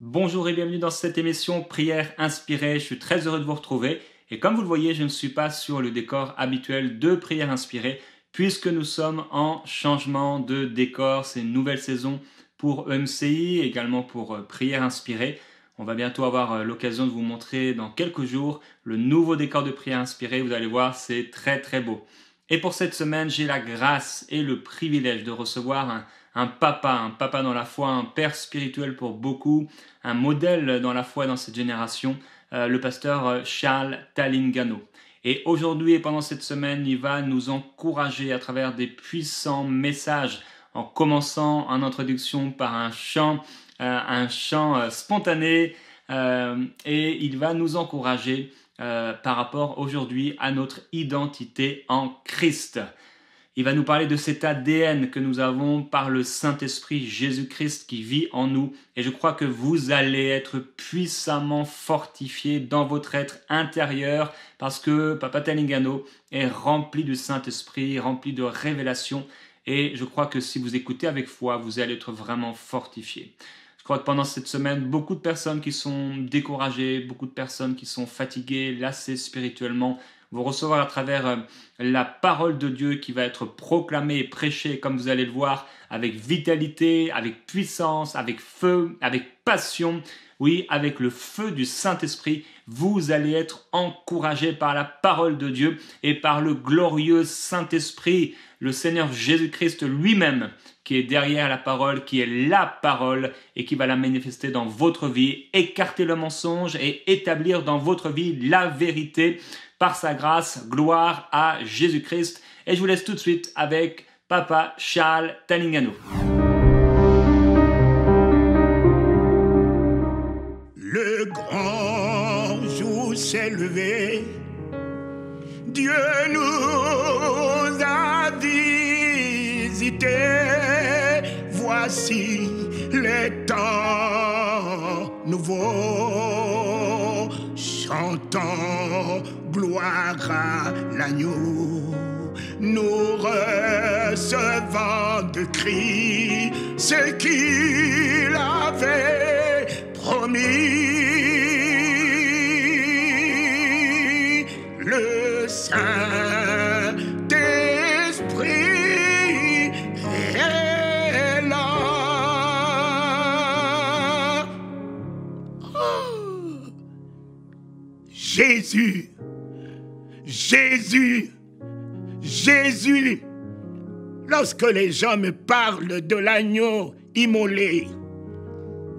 Bonjour et bienvenue dans cette émission Prière inspirée. Je suis très heureux de vous retrouver. Et comme vous le voyez, je ne suis pas sur le décor habituel de Prière inspirée puisque nous sommes en changement de décor. C'est une nouvelle saison pour EMCI, également pour Prière inspirée. On va bientôt avoir l'occasion de vous montrer dans quelques jours le nouveau décor de Prière inspirée. Vous allez voir, c'est très très beau. Et pour cette semaine, j'ai la grâce et le privilège de recevoir un papa dans la foi, un père spirituel pour beaucoup, un modèle dans la foi dans cette génération, le pasteur Charles Talingano. Et aujourd'hui et pendant cette semaine, il va nous encourager à travers des puissants messages, en commençant en introduction par un chant spontané, et il va nous encourager par rapport aujourd'hui à notre identité en Christ. Il va nous parler de cet ADN que nous avons par le Saint-Esprit Jésus-Christ qui vit en nous. Et je crois que vous allez être puissamment fortifiés dans votre être intérieur parce que Papa Talingano est rempli du Saint-Esprit, rempli de révélations. Et je crois que si vous écoutez avec foi, vous allez être vraiment fortifiés. Je crois que pendant cette semaine, beaucoup de personnes qui sont découragées, beaucoup de personnes qui sont fatiguées, lassées spirituellement, vont recevoir à travers la parole de Dieu qui va être proclamée et prêchée, comme vous allez le voir, avec vitalité, avec puissance, avec feu, avec passion, oui, avec le feu du Saint-Esprit. Vous allez être encouragés par la parole de Dieu et par le glorieux Saint-Esprit, le Seigneur Jésus-Christ lui-même, qui est derrière la parole, qui est la parole et qui va la manifester dans votre vie, écarter le mensonge et établir dans votre vie la vérité. Par sa grâce, gloire à Jésus-Christ. Et je vous laisse tout de suite avec Papa Charles Talingano. Le grand jour s'est levé, Dieu nous a visités. Voici les temps nouveaux, chantons gloire à l'agneau. Nous recevons de Christ ce qu'il avait promis. Le Saint-Esprit est là. Oh. Jésus. Lorsque les gens me parlent de l'agneau immolé,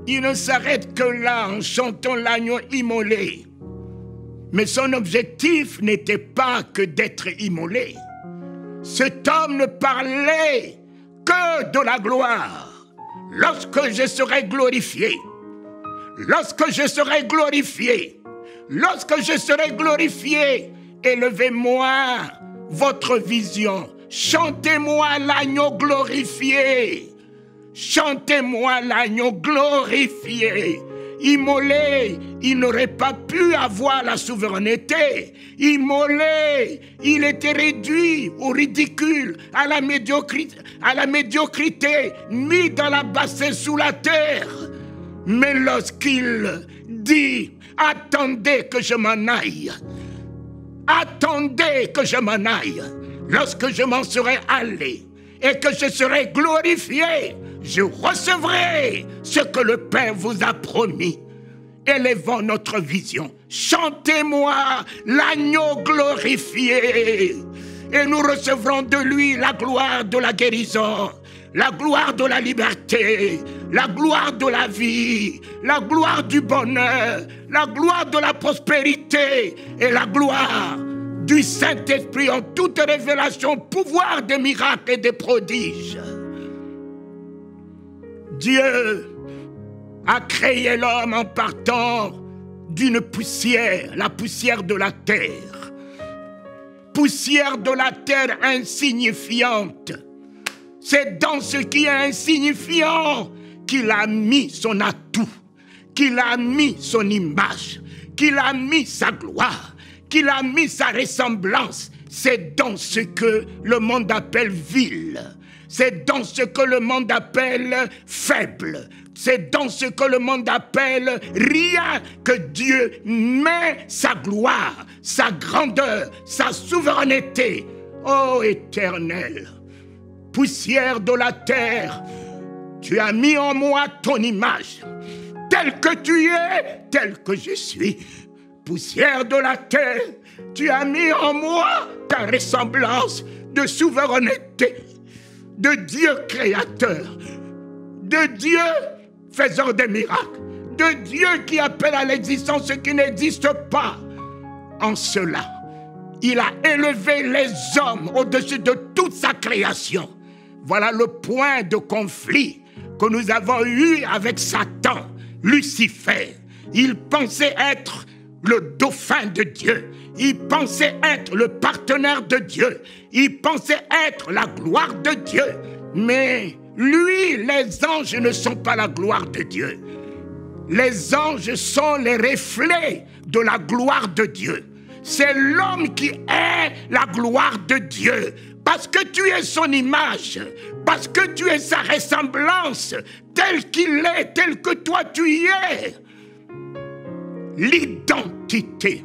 ils ne s'arrêtent que là en chantant l'agneau immolé. Mais son objectif n'était pas que d'être immolé. Cet homme ne parlait que de la gloire. Lorsque je serai glorifié, élevez-moi votre vision. Chantez-moi l'agneau glorifié. Immolé, il n'aurait pas pu avoir la souveraineté. Immolé, il était réduit au ridicule, à la médiocrité, mis dans la bassesse sous la terre. Mais lorsqu'il dit « Attendez que je m'en aille », lorsque je m'en serai allé et que je serai glorifié, je recevrai ce que le Père vous a promis. Élevons notre vision. Chantez-moi l'agneau glorifié. Et nous recevrons de lui la gloire de la guérison, la gloire de la liberté, la gloire de la vie, la gloire du bonheur, la gloire de la prospérité et la gloire du Saint-Esprit en toute révélation, pouvoir des miracles et des prodiges. Dieu a créé l'homme en partant d'une poussière, la poussière de la terre. Poussière de la terre insignifiante. C'est dans ce qui est insignifiant qu'il a mis son atout, qu'il a mis son image, qu'il a mis sa gloire, qu'il a mis sa ressemblance. C'est dans ce que le monde appelle vil. C'est dans ce que le monde appelle faible c'est dans ce que le monde appelle rien que Dieu met sa gloire, sa grandeur, sa souveraineté. Ô Éternel, poussière de la terre, tu as mis en moi ton image. Tel que tu es, tel que je suis. Poussière de la terre, tu as mis en moi ta ressemblance de souveraineté, de Dieu créateur, de Dieu faiseur des miracles, de Dieu qui appelle à l'existence ce qui n'existe pas. En cela, il a élevé les hommes au-dessus de toute sa création. Voilà le point de conflit que nous avons eu avec Satan, Lucifer. Il pensait être le dauphin de Dieu. Il pensait être le partenaire de Dieu. Il pensait être la gloire de Dieu. Mais lui, les anges ne sont pas la gloire de Dieu. Les anges sont les reflets de la gloire de Dieu. C'est l'homme qui est la gloire de Dieu. Parce que tu es son image, parce que tu es sa ressemblance, tel qu'il est, tel que toi tu y es. L'identité.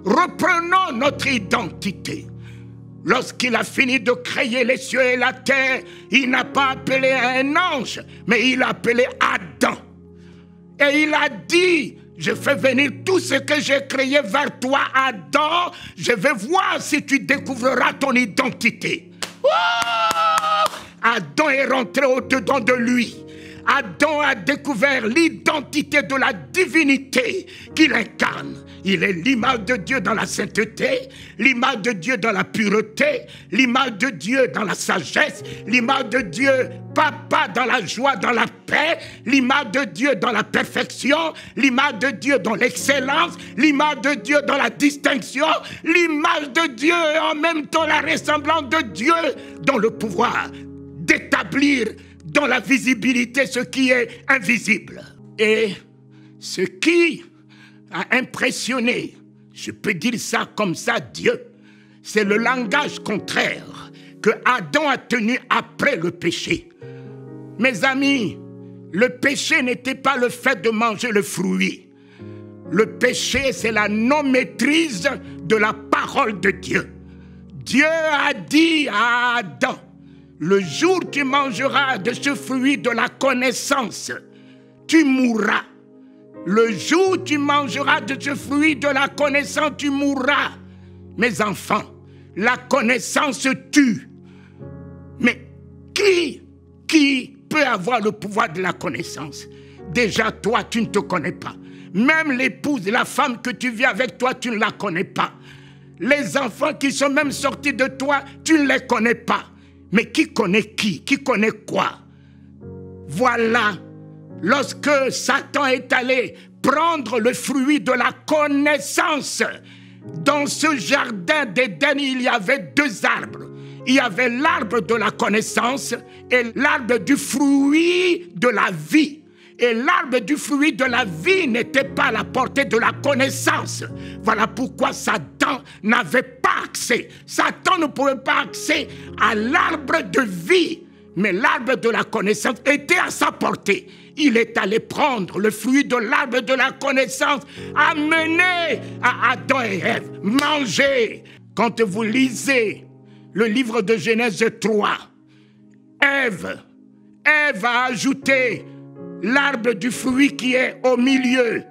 Reprenons notre identité. Lorsqu'il a fini de créer les cieux et la terre, il n'a pas appelé un ange, mais il a appelé Adam. Et il a dit, je fais venir tout ce que j'ai créé vers toi, Adam. Je vais voir si tu découvriras ton identité. Oh! Adam est rentré au-dedans de lui. Adam a découvert l'identité de la divinité qu'il incarne. Il est l'image de Dieu dans la sainteté, l'image de Dieu dans la pureté, l'image de Dieu dans la sagesse, l'image de Dieu, papa, dans la joie, dans la paix, l'image de Dieu dans la perfection, l'image de Dieu dans l'excellence, l'image de Dieu dans la distinction, l'image de Dieu et en même temps la ressemblance de Dieu dans le pouvoir d'établir dans la visibilité ce qui est invisible. Et ce qui a impressionné, je peux dire ça comme ça, Dieu, c'est le langage contraire que Adam a tenu après le péché. Mes amis, le péché n'était pas le fait de manger le fruit. Le péché, c'est la non-maîtrise de la parole de Dieu. Dieu a dit à Adam, le jour où tu mangeras de ce fruit de la connaissance, tu mourras. Le jour où tu mangeras de ce fruit de la connaissance, tu mourras. Mes enfants, la connaissance tue. Mais qui peut avoir le pouvoir de la connaissance? Déjà, toi, tu ne te connais pas. Même l'épouse, la femme que tu vis avec toi, tu ne la connais pas. Les enfants qui sont même sortis de toi, tu ne les connais pas. Mais qui connaît qui? Qui connaît quoi? Voilà, lorsque Satan est allé prendre le fruit de la connaissance, dans ce jardin d'Éden, il y avait deux arbres. Il y avait l'arbre de la connaissance et l'arbre du fruit de la vie. Et l'arbre du fruit de la vie n'était pas à la portée de la connaissance. Voilà pourquoi Satan n'avait pas accès. Satan ne pouvait pas accéder à l'arbre de vie. Mais l'arbre de la connaissance était à sa portée. Il est allé prendre le fruit de l'arbre de la connaissance, amener à Adam et Ève. Manger. Quand vous lisez le livre de Genèse 3, Ève a ajouté l'arbre du fruit qui est au milieu.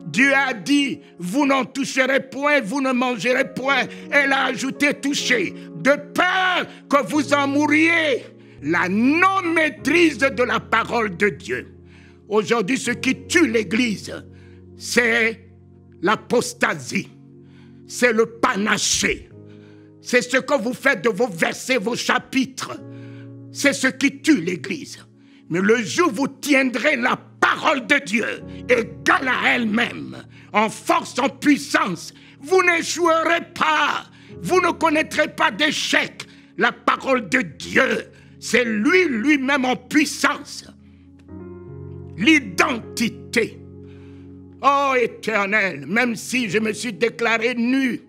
Dieu a dit, vous n'en toucherez point, vous ne mangerez point. Elle a ajouté toucher, de peur que vous en mouriez. La non-maîtrise de la parole de Dieu. Aujourd'hui, ce qui tue l'Église, c'est l'apostasie, c'est le panaché. C'est ce que vous faites de vos versets, vos chapitres. C'est ce qui tue l'Église. Mais le jour où vous tiendrez la parole de Dieu égale à elle-même, en force, en puissance, vous n'échouerez pas. Vous ne connaîtrez pas d'échec. La parole de Dieu, c'est lui-même en puissance. L'identité. Oh Éternel, même si je me suis déclaré nu,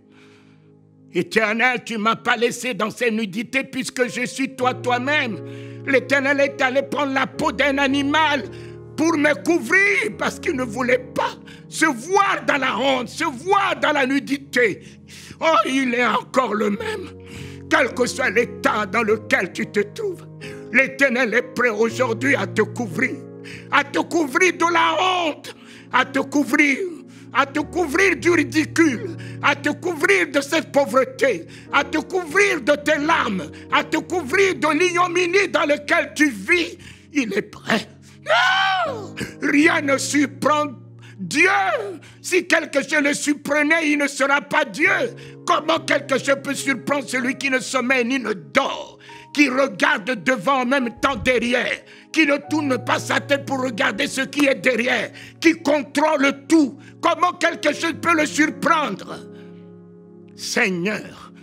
Éternel, tu ne m'as pas laissé dans ces nudités puisque je suis toi-même. L'Éternel est allé prendre la peau d'un animal pour me couvrir parce qu'il ne voulait pas se voir dans la honte, se voir dans la nudité. Oh, il est encore le même. Quel que soit l'état dans lequel tu te trouves, l'Éternel est prêt aujourd'hui à te couvrir de la honte, à te couvrir du ridicule, à te couvrir de cette pauvreté, à te couvrir de tes larmes, à te couvrir de l'ignominie dans laquelle tu vis. Il est prêt. Non! Rien ne surprend Dieu. Si quelque chose le surprenait, il ne sera pas Dieu. Comment quelque chose peut surprendre celui qui ne sommeille ni ne dort, qui regarde devant en même temps derrière, qui ne tourne pas sa tête pour regarder ce qui est derrière, qui contrôle tout? Comment quelque chose peut le surprendre? Seigneur,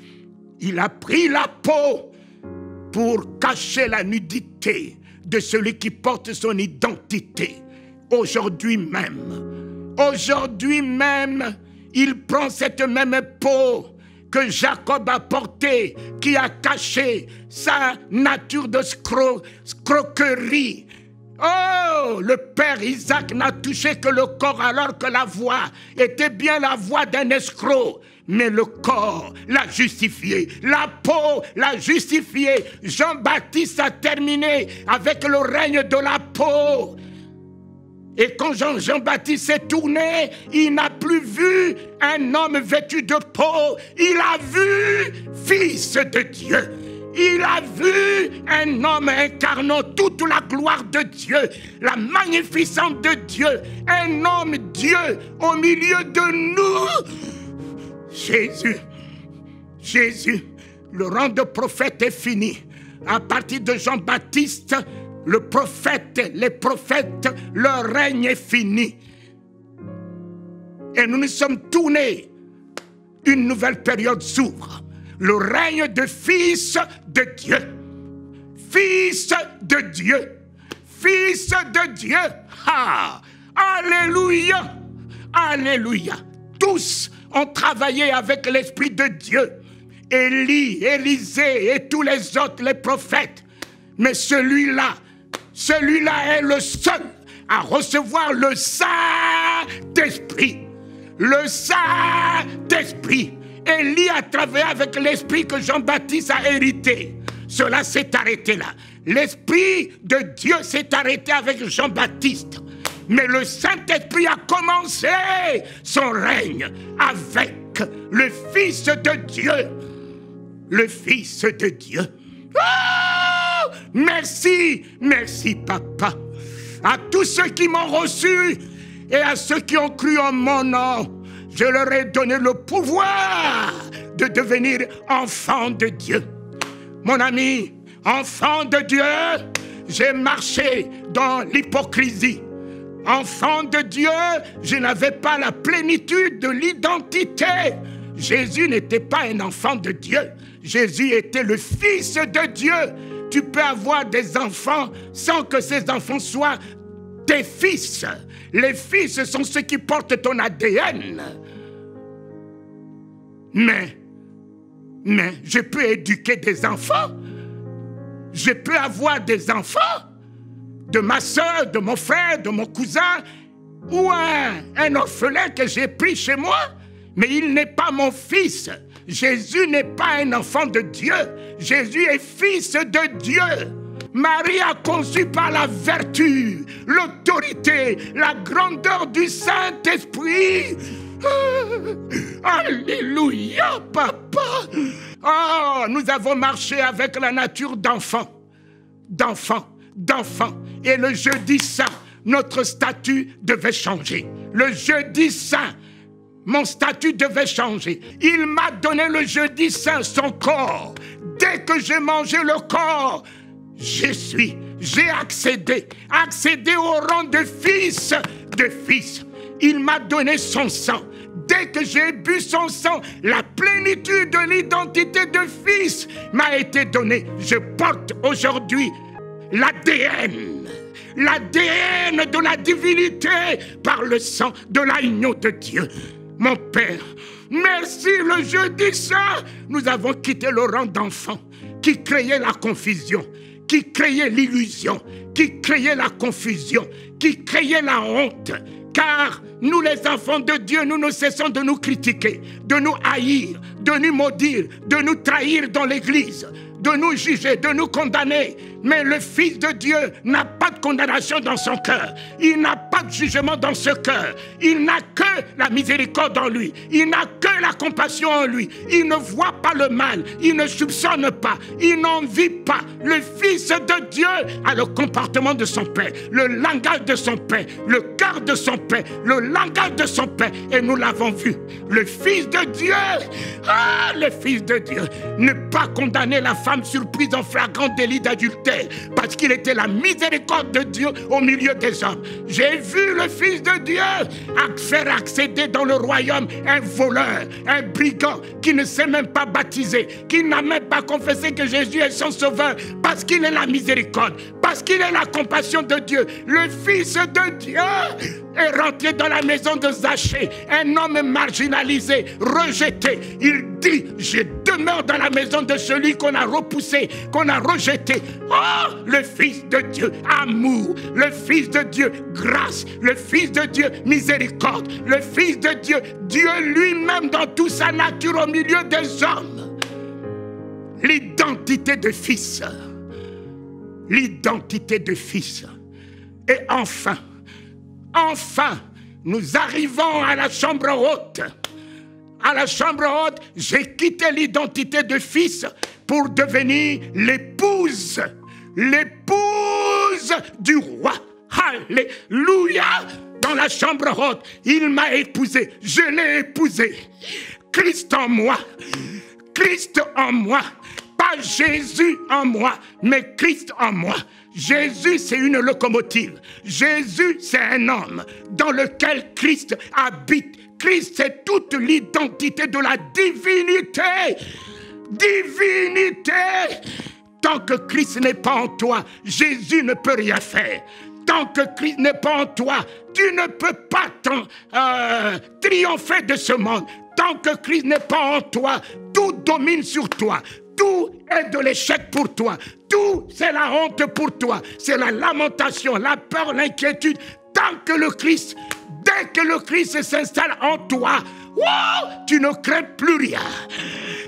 il a pris la peau pour cacher la nudité de celui qui porte son identité. Aujourd'hui même, il prend cette même peau que Jacob a portée, qui a caché sa nature de scroquerie. Oh, le père Isaac n'a touché que le corps alors que la voix était bien la voix d'un escroc. Mais le corps l'a justifié, la peau l'a justifié. Jean-Baptiste a terminé avec le règne de la peau. Et quand Jean-Baptiste s'est tourné, il n'a plus vu un homme vêtu de peau. Il a vu Fils de Dieu. Il a vu un homme incarnant toute la gloire de Dieu, la magnificence de Dieu, un homme Dieu au milieu de nous. Jésus, le rang de prophète est fini. À partir de Jean-Baptiste, les prophètes, leur règne est fini. Et nous nous sommes tournés. Une nouvelle période s'ouvre. Le règne de Fils de Dieu. Fils de Dieu. Fils de Dieu. Ah, alléluia. Alléluia. Tous ont travaillé avec l'Esprit de Dieu. Élie, Élisée et tous les autres, les prophètes. Mais celui-là est le seul à recevoir le Saint-Esprit. Le Saint-Esprit. Élie a travaillé avec l'Esprit que Jean-Baptiste a hérité. Cela s'est arrêté là. L'Esprit de Dieu s'est arrêté avec Jean-Baptiste. Mais le Saint-Esprit a commencé son règne avec le Fils de Dieu. Le Fils de Dieu. Oh, merci, merci papa. À tous ceux qui m'ont reçu et à ceux qui ont cru en mon nom, je leur ai donné le pouvoir de devenir enfants de Dieu. Mon ami, enfant de Dieu, j'ai marché dans l'hypocrisie. Enfant de Dieu, je n'avais pas la plénitude de l'identité. Jésus n'était pas un enfant de Dieu. Jésus était le Fils de Dieu. Tu peux avoir des enfants sans que ces enfants soient tes fils. Les fils sont ceux qui portent ton ADN. Mais je peux éduquer des enfants. Je peux avoir des enfants de ma soeur, de mon frère, de mon cousin, ou un orphelin que j'ai pris chez moi. Mais il n'est pas mon fils. Jésus n'est pas un enfant de Dieu. Jésus est Fils de Dieu. Marie a conçu par la vertu, l'autorité, la grandeur du Saint-Esprit. Alléluia, papa. Oh, nous avons marché avec la nature d'enfant. Et le jeudi saint, notre statut devait changer. Le jeudi saint, mon statut devait changer. Il m'a donné le jeudi saint son corps. Dès que j'ai mangé le corps, j'ai accédé au rang de fils. Il m'a donné son sang. Dès que j'ai bu son sang, la plénitude de l'identité de fils m'a été donnée. Je porte aujourd'hui l'ADN de la divinité par le sang de l'agneau de Dieu. Mon Père, merci, le jeudi saint, nous avons quitté le rang d'enfant qui créait la confusion, qui créait l'illusion, qui créait la confusion, qui créait la honte. Car nous, les enfants de Dieu, nous ne cessons de nous critiquer, de nous haïr, de nous maudire, de nous trahir dans l'église, de nous juger, de nous condamner. Mais le Fils de Dieu n'a pas de condamnation dans son cœur. Il n'a pas de jugement dans ce cœur. Il n'a que la miséricorde en lui. Il n'a que la compassion en lui. Il ne voit pas le mal. Il ne soupçonne pas. Il n'en vit pas. Le Fils de Dieu a le comportement de son Père, le langage de son Père, le cœur de son Père, le langage de son Père. Et nous l'avons vu. Le Fils de Dieu, le Fils de Dieu, ne pas condamner la femme surprise en flagrant délit d'adultère, parce qu'il était la miséricorde de Dieu au milieu des hommes. J'ai vu le Fils de Dieu faire accéder dans le royaume un voleur, un brigand qui ne s'est même pas baptisé, qui n'a même pas confessé que Jésus est son sauveur, parce qu'il est la miséricorde, parce qu'il est la compassion de Dieu. Le Fils de Dieu est rentré dans la maison de Zachée, un homme marginalisé, rejeté. Il dit, je demeure dans la maison de celui qu'on a repoussé, qu'on a rejeté. Oh, le Fils de Dieu, amour. Le Fils de Dieu, grâce. Le Fils de Dieu, miséricorde. Le Fils de Dieu, Dieu lui-même dans toute sa nature au milieu des hommes. L'identité de fils. L'identité de fils. Et enfin, nous arrivons à la chambre haute. À la chambre haute, j'ai quitté l'identité de fils pour devenir l'épouse. L'épouse du roi. Alléluia! Dans la chambre haute, il m'a épousé. Je l'ai épousé. Christ en moi. Christ en moi. Pas Jésus en moi, mais Christ en moi. Jésus, c'est une locomotive. Jésus, c'est un homme dans lequel Christ habite. Christ, c'est toute l'identité de la divinité. Divinité. Tant que Christ n'est pas en toi, Jésus ne peut rien faire. Tant que Christ n'est pas en toi, tu ne peux pas triompher de ce monde. Tant que Christ n'est pas en toi, tout domine sur toi. Tout est de l'échec pour toi. Tout, c'est la honte pour toi. C'est la lamentation, la peur, l'inquiétude. Tant que le Christ, dès que le Christ s'installe en toi, wow, tu ne crains plus rien.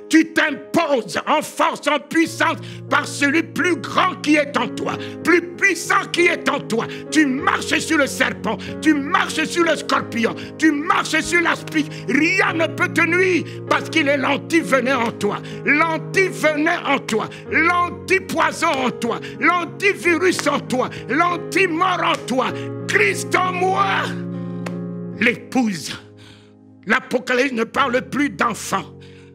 Tu t'imposes en force, en puissance par celui plus grand qui est en toi, plus puissant qui est en toi. Tu marches sur le serpent, tu marches sur le scorpion, tu marches sur l'aspi. Rien ne peut te nuire parce qu'il est l'antivenin en toi, l'antivenin en toi, l'antipoison en toi, l'antivirus en toi, l'antimort en toi. Christ en moi, l'épouse. L'Apocalypse ne parle plus d'enfant.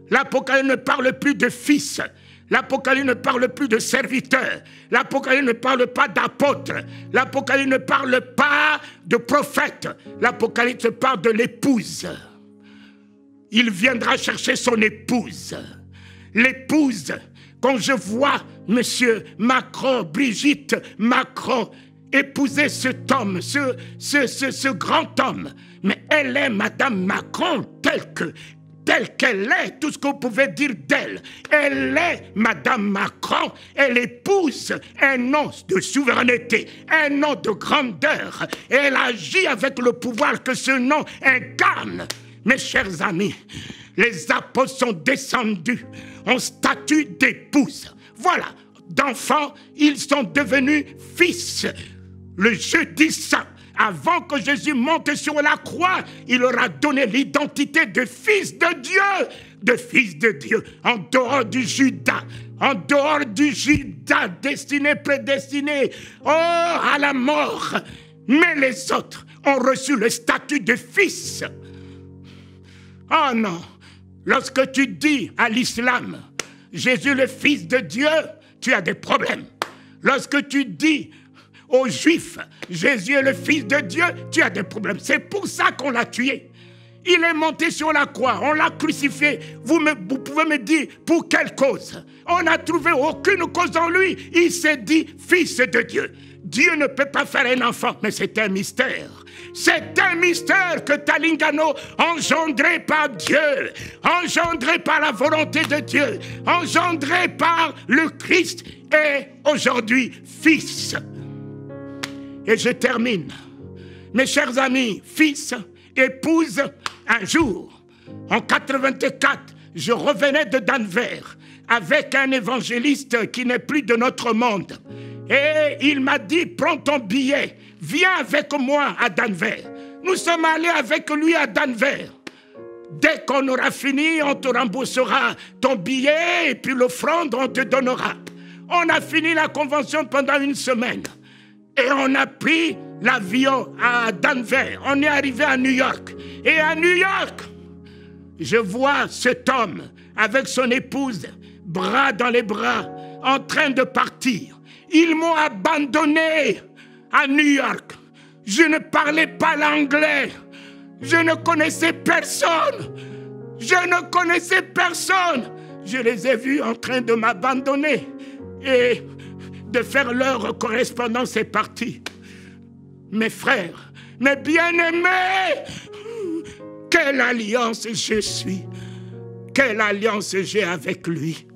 L'Apocalypse ne parle plus de fils. L'Apocalypse ne parle plus de serviteur. L'Apocalypse ne parle pas d'apôtre. L'Apocalypse ne parle pas de prophète. L'Apocalypse parle de l'épouse. Il viendra chercher son épouse. L'épouse, quand je vois monsieur Macron, Brigitte Macron, épouser cet homme, ce grand homme, mais elle est Madame Macron telle qu'elle est, tout ce que vous pouvez dire d'elle. Elle est Madame Macron, elle épouse un nom de souveraineté, un nom de grandeur. Et elle agit avec le pouvoir que ce nom incarne. Mes chers amis, les apôtres sont descendus en statut d'épouse. Voilà, d'enfants, ils sont devenus fils. Le jeudi saint, avant que Jésus monte sur la croix, il leur a donné l'identité de fils de Dieu, en dehors du Judas, destiné, prédestiné, à la mort. Mais les autres ont reçu le statut de fils. Oh non, lorsque tu dis à l'islam, Jésus le fils de Dieu, tu as des problèmes. Lorsque tu dis aux Juifs, Jésus est le Fils de Dieu, tu as des problèmes. C'est pour ça qu'on l'a tué. Il est monté sur la croix, on l'a crucifié. Vous pouvez me dire, pour quelle cause? On n'a trouvé aucune cause en lui. Il s'est dit Fils de Dieu. Dieu ne peut pas faire un enfant, mais c'est un mystère. C'est un mystère que Talingano, engendré par Dieu, engendré par la volonté de Dieu, engendré par le Christ, est aujourd'hui fils. Et je termine. Mes chers amis, fils, épouse, un jour, en 84, je revenais de Denver avec un évangéliste qui n'est plus de notre monde. Et il m'a dit, prends ton billet, viens avec moi à Denver. Nous sommes allés avec lui à Denver. Dès qu'on aura fini, on te remboursera ton billet et puis l'offrande, on te donnera. On a fini la convention pendant une semaine. Et on a pris l'avion à Denver. On est arrivé à New York. Et à New York, je vois cet homme avec son épouse, bras dans les bras, en train de partir. Ils m'ont abandonné à New York. Je ne parlais pas l'anglais. Je ne connaissais personne. Je ne connaissais personne. Je les ai vus en train de m'abandonner et de faire leur correspondance est partie. Mes frères, mes bien-aimés, quelle alliance je suis. Quelle alliance j'ai avec lui.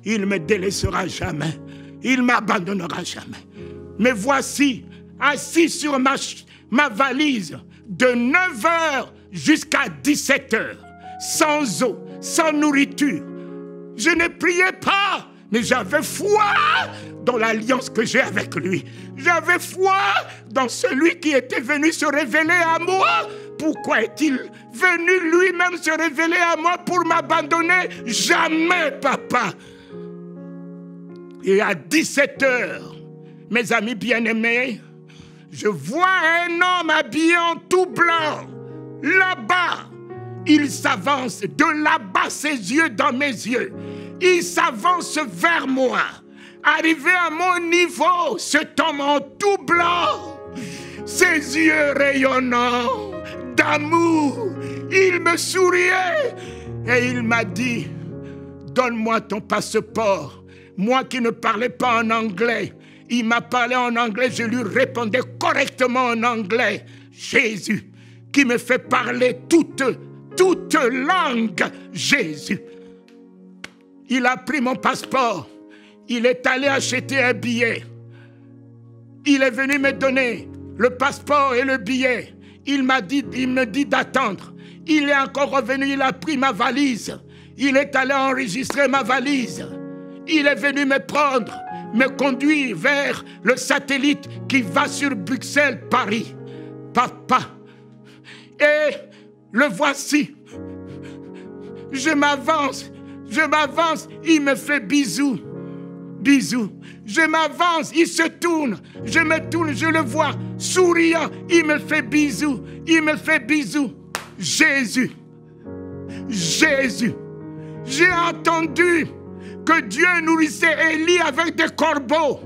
Il ne me délaissera jamais. Il ne m'abandonnera jamais. Mais voici, assis sur ma valise, de 9h jusqu'à 17h, sans eau, sans nourriture. Je ne priais pas, mais j'avais foi dans l'alliance que j'ai avec lui. J'avais foi dans celui qui était venu se révéler à moi. Pourquoi est-il venu lui-même se révéler à moi pour m'abandonner? Jamais, papa. Et à 17h, mes amis bien-aimés, je vois un homme habillé en tout blanc. Là-bas, il s'avance. De là-bas, ses yeux dans mes yeux. Il s'avance vers moi. Arrivé à mon niveau, cet homme en tout blanc, ses yeux rayonnants d'amour, il me souriait et il m'a dit, donne-moi ton passeport. Moi qui ne parlais pas en anglais, il m'a parlé en anglais, je lui répondais correctement en anglais. Jésus, qui me fait parler toute langue, Jésus. Il a pris mon passeport, il est allé acheter un billet. Il est venu me donner le passeport et le billet. Il me dit d'attendre. Il est encore revenu, il a pris ma valise. Il est allé enregistrer ma valise. Il est venu me prendre, me conduire vers le satellite qui va sur Bruxelles, Paris. Papa. Et le voici. Je m'avance, il me fait bisous. Bisous. Je m'avance, il se tourne. Je me tourne, je le vois, souriant. Il me fait bisous, il me fait bisous. Jésus. Jésus. J'ai entendu que Dieu nourrissait Élie avec des corbeaux.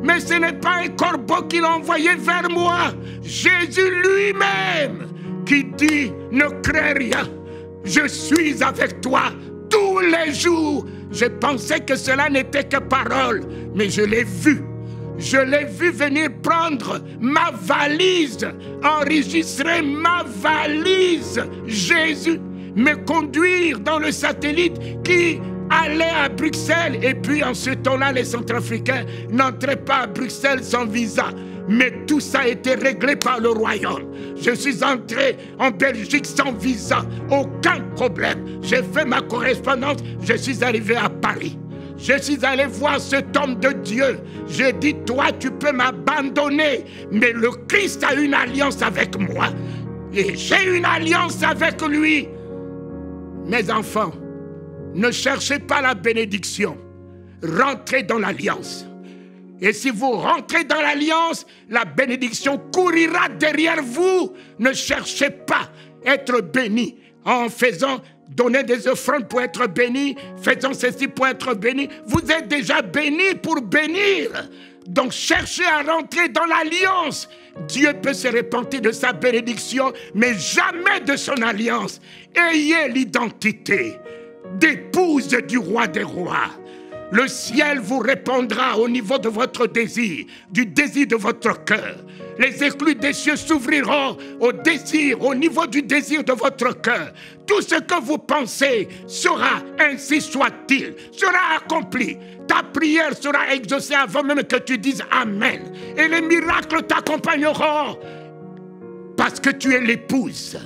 Mais ce n'est pas un corbeau qu'il a envoyé vers moi. Jésus lui-même qui dit, ne crains rien. Je suis avec toi tous les jours. Je pensais que cela n'était que parole, mais je l'ai vu. Je l'ai vu venir prendre ma valise, enregistrer ma valise. Jésus me conduire dans le satellite qui allait à Bruxelles. Et puis en ce temps-là, les Centrafricains n'entraient pas à Bruxelles sans visa. Mais tout ça a été réglé par le royaume. Je suis entré en Belgique sans visa, aucun problème. J'ai fait ma correspondance, je suis arrivé à Paris. Je suis allé voir cet homme de Dieu. J'ai dit, toi, tu peux m'abandonner, mais le Christ a une alliance avec moi. Et j'ai une alliance avec lui. Mes enfants, ne cherchez pas la bénédiction. Rentrez dans l'alliance. Et si vous rentrez dans l'alliance, la bénédiction courira derrière vous. Ne cherchez pas à être béni en faisant donner des offrandes pour être béni, faisant ceci pour être béni. Vous êtes déjà béni pour bénir. Donc cherchez à rentrer dans l'alliance. Dieu peut se repentir de sa bénédiction, mais jamais de son alliance. Ayez l'identité d'épouse du roi des rois. Le ciel vous répondra au niveau de votre désir, du désir de votre cœur. Les écluses des cieux s'ouvriront au désir, au niveau du désir de votre cœur. Tout ce que vous pensez sera, ainsi soit-il, sera accompli. Ta prière sera exaucée avant même que tu dises Amen. Et les miracles t'accompagneront parce que tu es l'épouse.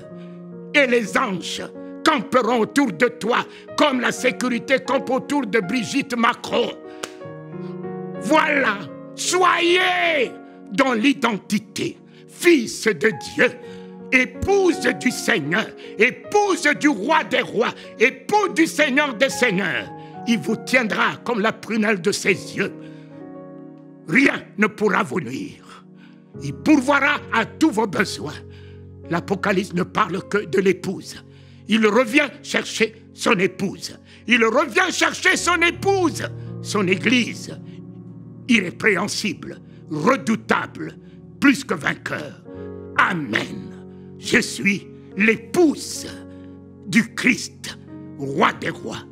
Et les anges camperont autour de toi comme la sécurité campe autour de Brigitte Macron. Voilà, soyez dans l'identité, fils de Dieu, épouse du Seigneur, épouse du roi des rois, époux du Seigneur des seigneurs. Il vous tiendra comme la prunelle de ses yeux. Rien ne pourra vous nuire. Il pourvoira à tous vos besoins. L'Apocalypse ne parle que de l'épouse. Il revient chercher son épouse. Il revient chercher son épouse, son église, irrépréhensible, redoutable, plus que vainqueur. Amen. Je suis l'épouse du Christ, roi des rois.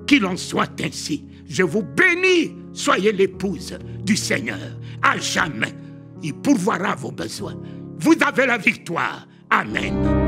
Qu'il en soit ainsi. Je vous bénis. Soyez l'épouse du Seigneur à jamais. Il pourvoira vos besoins. Vous avez la victoire. Amen.